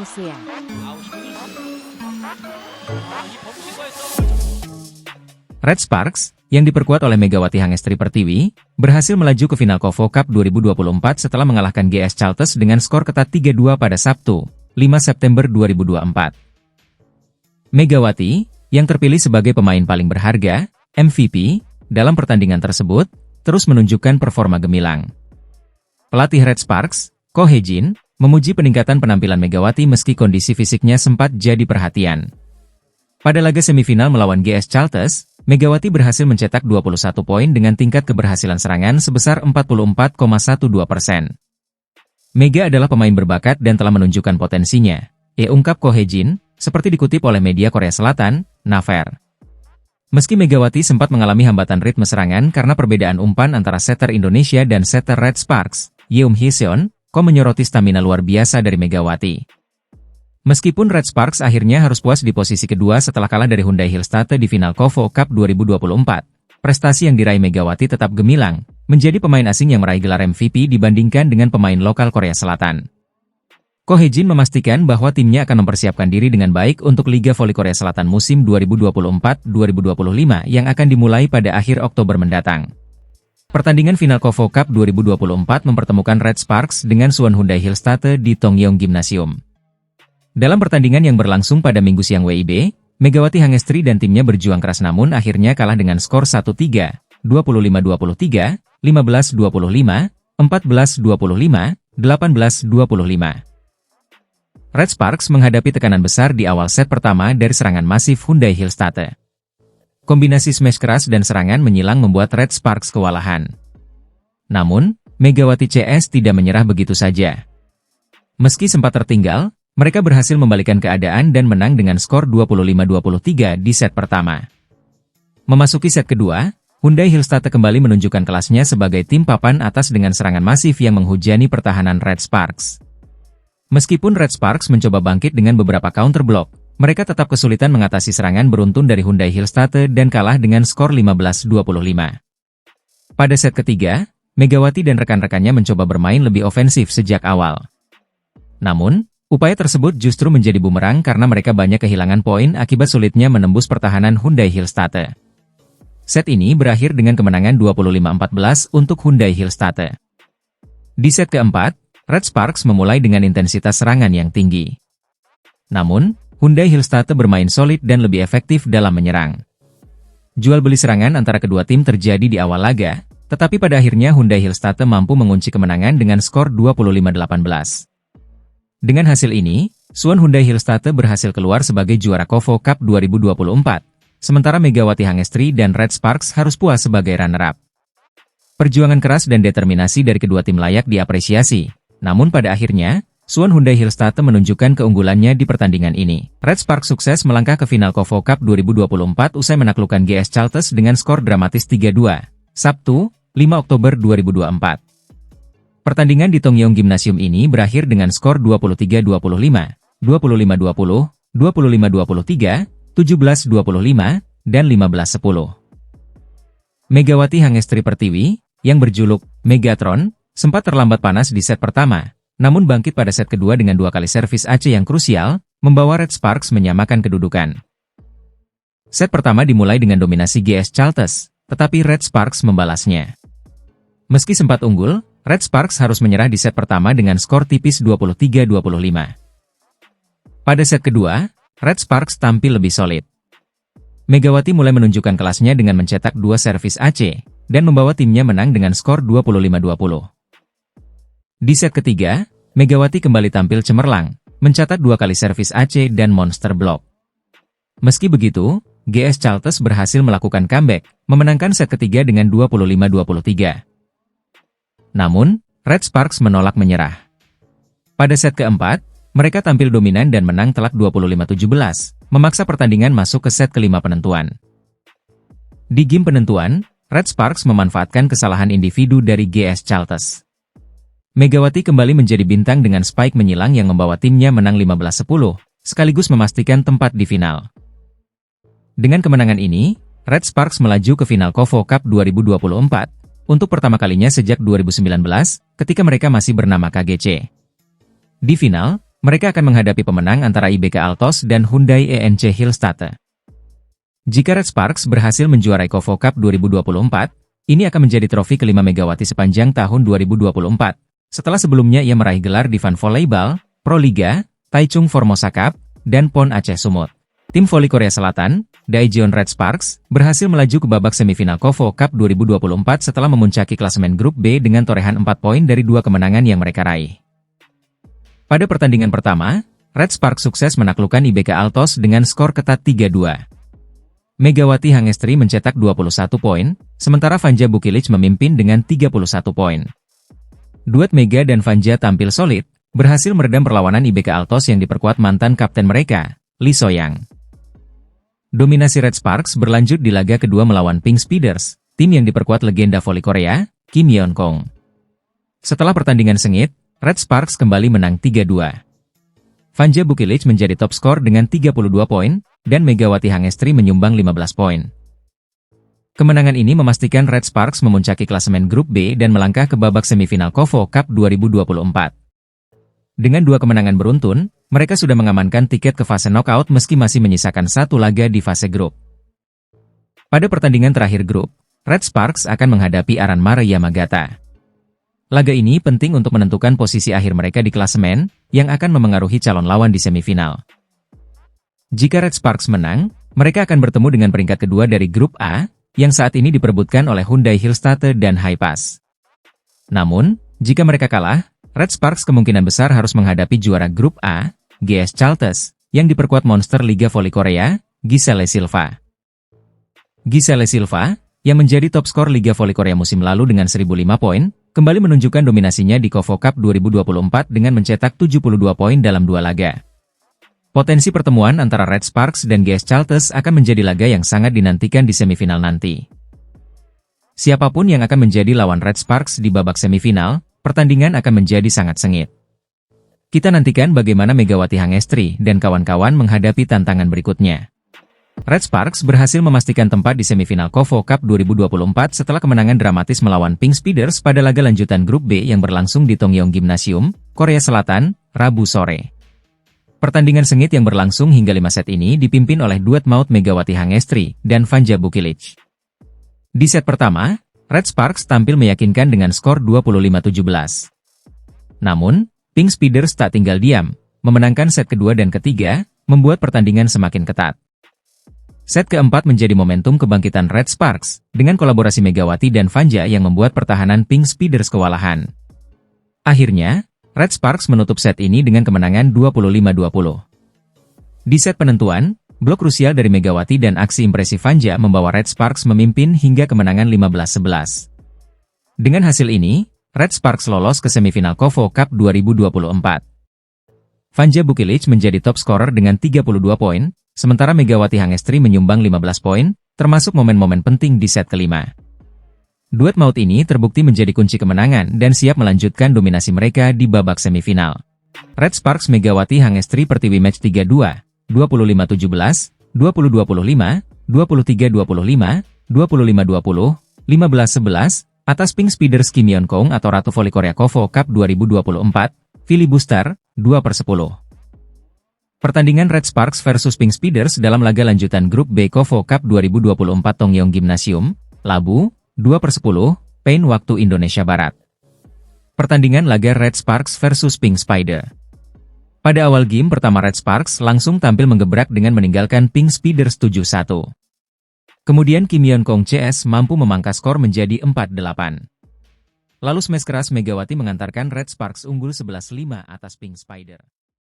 토스야. Red Sparks, yang diperkuat oleh Megawati Hangestri Pertiwi, berhasil melaju ke final KOFO Cup 2024 setelah mengalahkan GS Chalters dengan skor ketat 3-2 pada Sabtu, 5 September 2024. Megawati, yang terpilih sebagai pemain paling berharga, MVP, dalam pertandingan tersebut, terus menunjukkan performa gemilang. Pelatih Red Sparks, Ko Hye-jin, memuji peningkatan penampilan Megawati meski kondisi fisiknya sempat jadi perhatian. Pada laga semifinal melawan GS Chalters, Megawati berhasil mencetak 21 poin dengan tingkat keberhasilan serangan sebesar 44,12%. Mega adalah pemain berbakat dan telah menunjukkan potensinya, ungkap Ko Hye-jin, seperti dikutip oleh media Korea Selatan, Naver. Meski Megawati sempat mengalami hambatan ritme serangan karena perbedaan umpan antara setter Indonesia dan setter Red Sparks, Yeom Hee-seon, Ko menyoroti stamina luar biasa dari Megawati. Meskipun Red Sparks akhirnya harus puas di posisi kedua setelah kalah dari Hyundai Hillstatte di final KOFO Cup 2024, prestasi yang diraih Megawati tetap gemilang, menjadi pemain asing yang meraih gelar MVP dibandingkan dengan pemain lokal Korea Selatan. Ko Hye-jin memastikan bahwa timnya akan mempersiapkan diri dengan baik untuk Liga Voli Korea Selatan musim 2024-2025 yang akan dimulai pada akhir Oktober mendatang. Pertandingan final KOFO Cup 2024 mempertemukan Red Sparks dengan Suwon Hyundai Hillstatte di Tongyeong Gymnasium. Dalam pertandingan yang berlangsung pada Minggu siang WIB, Megawati Hangestri dan timnya berjuang keras namun akhirnya kalah dengan skor 1-3, 25-23, 15-25, 14-25, 18-25. Red Sparks menghadapi tekanan besar di awal set pertama dari serangan masif Hyundai Hillstatte. Kombinasi smash keras dan serangan menyilang membuat Red Sparks kewalahan. Namun, Megawati CS tidak menyerah begitu saja. Meski sempat tertinggal, mereka berhasil membalikan keadaan dan menang dengan skor 25-23 di set pertama. Memasuki set kedua, Hyundai Hillstatte kembali menunjukkan kelasnya sebagai tim papan atas dengan serangan masif yang menghujani pertahanan Red Sparks. Meskipun Red Sparks mencoba bangkit dengan beberapa counter block, mereka tetap kesulitan mengatasi serangan beruntun dari Hyundai Hillstatte dan kalah dengan skor 15-25. Pada set ketiga, Megawati dan rekan-rekannya mencoba bermain lebih ofensif sejak awal. Namun, upaya tersebut justru menjadi bumerang karena mereka banyak kehilangan poin akibat sulitnya menembus pertahanan Hyundai Hillstatte. Set ini berakhir dengan kemenangan 25-14 untuk Hyundai Hillstatte. Di set keempat, Red Sparks memulai dengan intensitas serangan yang tinggi. Namun, Hyundai Hillstatte bermain solid dan lebih efektif dalam menyerang. Jual beli serangan antara kedua tim terjadi di awal laga, tetapi pada akhirnya Hyundai Hillstatte mampu mengunci kemenangan dengan skor 25-18. Dengan hasil ini, Suwon Hyundai Hillstatte berhasil keluar sebagai juara KOFO Cup 2024, sementara Megawati Hangestri dan Red Sparks harus puas sebagai runner-up. Perjuangan keras dan determinasi dari kedua tim layak diapresiasi, namun pada akhirnya, Suwon Hyundai Hillstatte menunjukkan keunggulannya di pertandingan ini. Red Sparks sukses melangkah ke final KOFO Cup 2024 usai menaklukkan GS Chalters dengan skor dramatis 3-2, Sabtu, 5 Oktober 2024. Pertandingan di Tongyeong Gymnasium ini berakhir dengan skor 23-25, 25-20, 25-23, 17-25, dan 15-10. Megawati Hangestri Pertiwi, yang berjuluk Megatron, sempat terlambat panas di set pertama, namun bangkit pada set kedua dengan 2 kali servis AC yang krusial, membawa Red Sparks menyamakan kedudukan. Set pertama dimulai dengan dominasi GS Chalters, tetapi Red Sparks membalasnya. Meski sempat unggul, Red Sparks harus menyerah di set pertama dengan skor tipis 23-25. Pada set kedua, Red Sparks tampil lebih solid. Megawati mulai menunjukkan kelasnya dengan mencetak 2 servis AC, dan membawa timnya menang dengan skor 25-20. Di set ketiga, Megawati kembali tampil cemerlang, mencatat 2 kali servis AC dan monster block. Meski begitu, GS Chalters berhasil melakukan comeback, memenangkan set ketiga dengan 25-23. Namun, Red Sparks menolak menyerah. Pada set keempat, mereka tampil dominan dan menang telak 25-17, memaksa pertandingan masuk ke set kelima penentuan. Di game penentuan, Red Sparks memanfaatkan kesalahan individu dari GS Chalters. Megawati kembali menjadi bintang dengan spike menyilang yang membawa timnya menang 15-10, sekaligus memastikan tempat di final. Dengan kemenangan ini, Red Sparks melaju ke final KOFO Cup 2024, untuk pertama kalinya sejak 2019, ketika mereka masih bernama KGC. Di final, mereka akan menghadapi pemenang antara IBK Altos dan Hyundai ENC Hillstatte. Jika Red Sparks berhasil menjuarai KOFO Cup 2024, ini akan menjadi trofi kelima Megawati sepanjang tahun 2024. Setelah sebelumnya ia meraih gelar di Van Volleyball, Pro Liga, Taichung Formosa Cup, dan PON Aceh Sumut. Tim voli Korea Selatan, Daejeon Red Sparks, berhasil melaju ke babak semifinal KOFO Cup 2024 setelah memuncaki klasemen grup B dengan torehan 4 poin dari 2 kemenangan yang mereka raih. Pada pertandingan pertama, Red Sparks sukses menaklukkan IBK Altos dengan skor ketat 3-2. Megawati Hangestri mencetak 21 poin, sementara Vanja Bukilic memimpin dengan 31 poin. Duet Mega dan Vanja tampil solid, berhasil meredam perlawanan IBK Altos yang diperkuat mantan kapten mereka, Lee Soyang. Dominasi Red Sparks berlanjut di laga kedua melawan Pink Speeders, tim yang diperkuat legenda voli Korea, Kim Yeon Kong. Setelah pertandingan sengit, Red Sparks kembali menang 3-2. Vanja Bukilic menjadi top skor dengan 32 poin, dan Megawati Hangestri menyumbang 15 poin. Kemenangan ini memastikan Red Sparks memuncaki klasemen grup B dan melangkah ke babak semifinal KOFO Cup 2024. Dengan 2 kemenangan beruntun, mereka sudah mengamankan tiket ke fase knockout meski masih menyisakan 1 laga di fase grup. Pada pertandingan terakhir grup, Red Sparks akan menghadapi Aranmare Yamagata. Laga ini penting untuk menentukan posisi akhir mereka di klasemen, yang akan memengaruhi calon lawan di semifinal. Jika Red Sparks menang, mereka akan bertemu dengan peringkat kedua dari grup A, yang saat ini diperebutkan oleh Hyundai Hillstatte dan Hipass. Namun, jika mereka kalah, Red Sparks kemungkinan besar harus menghadapi juara grup A, GS Chalters, yang diperkuat monster Liga Voli Korea, Giselle Silva. Giselle Silva, yang menjadi top skor Liga Voli Korea musim lalu dengan 1005 poin, kembali menunjukkan dominasinya di KOFO Cup 2024 dengan mencetak 72 poin dalam 2 laga. Potensi pertemuan antara Red Sparks dan GS Chalters akan menjadi laga yang sangat dinantikan di semifinal nanti. Siapapun yang akan menjadi lawan Red Sparks di babak semifinal, pertandingan akan menjadi sangat sengit. Kita nantikan bagaimana Megawati Hangestri dan kawan-kawan menghadapi tantangan berikutnya. Red Sparks berhasil memastikan tempat di semifinal KOFO Cup 2024 setelah kemenangan dramatis melawan Pink Speeders pada laga lanjutan grup B yang berlangsung di Tongyong Gymnasium, Korea Selatan, Rabu sore. Pertandingan sengit yang berlangsung hingga 5 set ini dipimpin oleh duet maut Megawati Hangestri dan Vanja Bukilic. Di set pertama, Red Sparks tampil meyakinkan dengan skor 25-17. Namun, Pink Speeders tak tinggal diam, memenangkan set kedua dan ketiga, membuat pertandingan semakin ketat. Set keempat menjadi momentum kebangkitan Red Sparks, dengan kolaborasi Megawati dan Vanja yang membuat pertahanan Pink Speeders kewalahan. Akhirnya, Red Sparks menutup set ini dengan kemenangan 25-20. Di set penentuan, blok krusial dari Megawati dan aksi impresif Vanja membawa Red Sparks memimpin hingga kemenangan 15-11. Dengan hasil ini, Red Sparks lolos ke semifinal KOFO Cup 2024. Vanja Bukilic menjadi top scorer dengan 32 poin, sementara Megawati Hangestri menyumbang 15 poin, termasuk momen-momen penting di set kelima. Duet maut ini terbukti menjadi kunci kemenangan dan siap melanjutkan dominasi mereka di babak semifinal. Red Sparks Megawati Hangestri Pertiwi Match 3-2, 25-17, 20-25, 23-25, 25-20, 15-11, atas Pink Speeders Kim Yeon Kong atau Ratu Voli Korea KOFO Cup 2024, filibuster, 2/10. Pertandingan Red Sparks versus Pink Speeders dalam laga lanjutan grup B KOFO Cup 2024 Tongyong Gymnasium, Labu, 2/10, PAIN waktu Indonesia Barat. Pertandingan laga Red Sparks versus Pink Spider. Pada awal game pertama Red Sparks langsung tampil menggebrak dengan meninggalkan Pink Speeders 7-1. Kemudian Kim Yeon Kong CS mampu memangkas skor menjadi 4-8. Lalu smash keras Megawati mengantarkan Red Sparks unggul 11-5 atas Pink Spider.